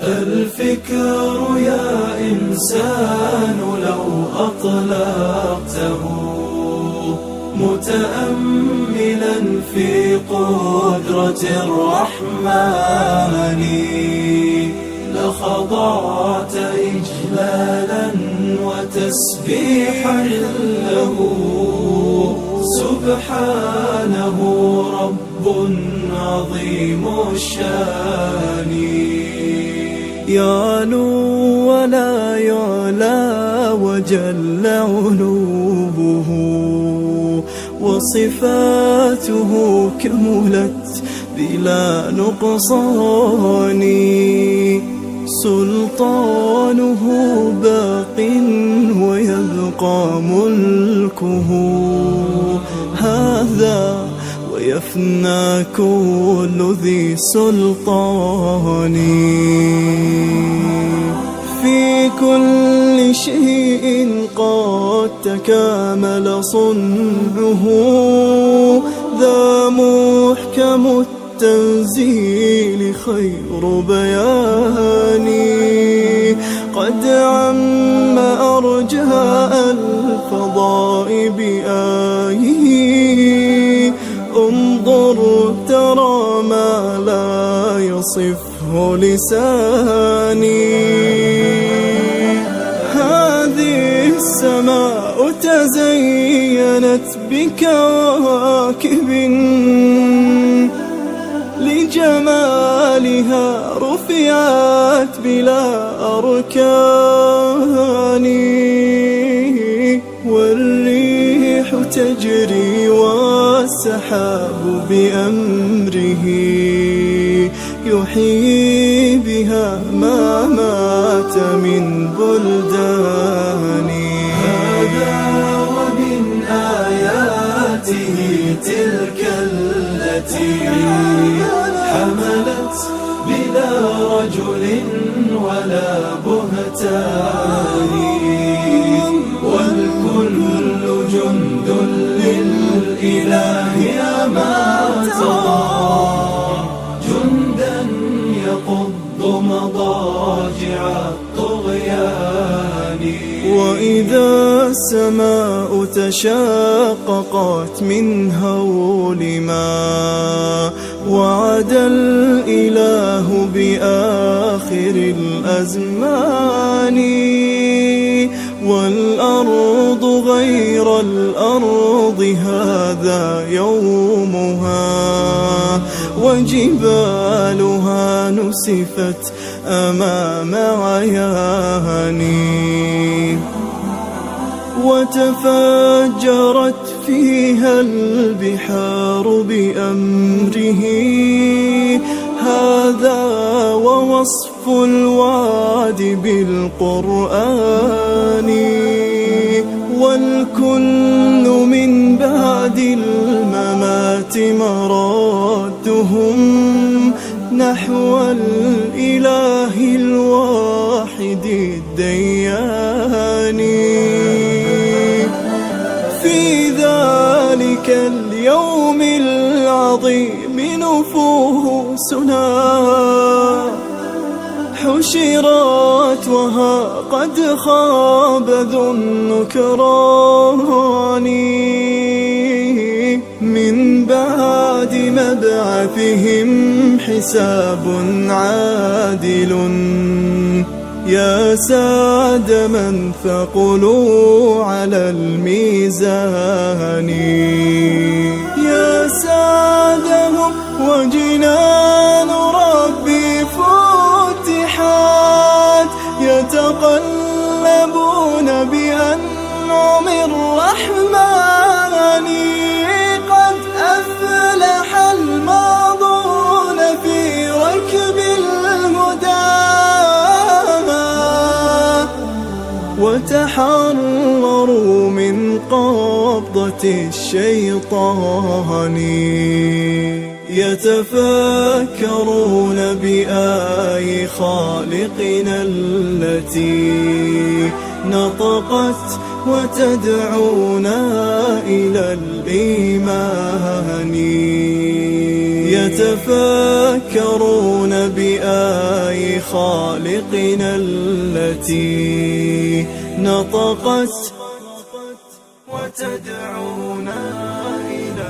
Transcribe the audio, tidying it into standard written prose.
الفكر يا إنسان لو أطلقته متأملا في قدرة الرحمن لخضعت إجلالا وتسبيحا له سبحانه رب عظيم الشان يعلو ولا يعلى وجل علوه وصفاته كملت بلا نقصان سلطانه باق ويبقى ملكه هذا ويفنى كل ذي سلطان في كل شيء قد تكامل صنعه ذا محكم التنزيل خير بيان قد عم أرجاء الفضاء بآيه انظر ترى ما لا يصفه لساني هذه السماء تزينت بكواكب لجمالها رفعت بلا أركان والريح تجري والسحاب بأمره يحيي بها ما مات من بلدان هذا ومن آياته تلك التي حملت بلا رجل ولا بهتان والكل جند للإله ما ترى جندا يقض مضاجع الطغيان وإذا السماء تشاققت من هول ما وعد الإله بآخر الأزمان والأرض غير الأرض هذا يومها وجبالها نسفت أمام عياني وتفجرت فيها البحار بأمره هذا ووصف الوعد بالقرآن والكل من بعد الممات مرادهم نحو الإله الواحد الديان في ذلك اليوم العظيم نفوسنا حشرت وها قد خاب ذو النكران من بعد مبعثهم حساب عادل يا سعد من ثقلوا على الميزان يا سعدهم وجنان ربي فتحت يتقلبون بأنعم الرحمن قد أفلح الماضون في ركب الهدى وتحرروا من قبضة الشيطان يتفكرون بآي خالقنا التي نطقت وتدعونا إلى الإيمان يتفكرون بآي خالقنا التي نطقت وتدعونا إلى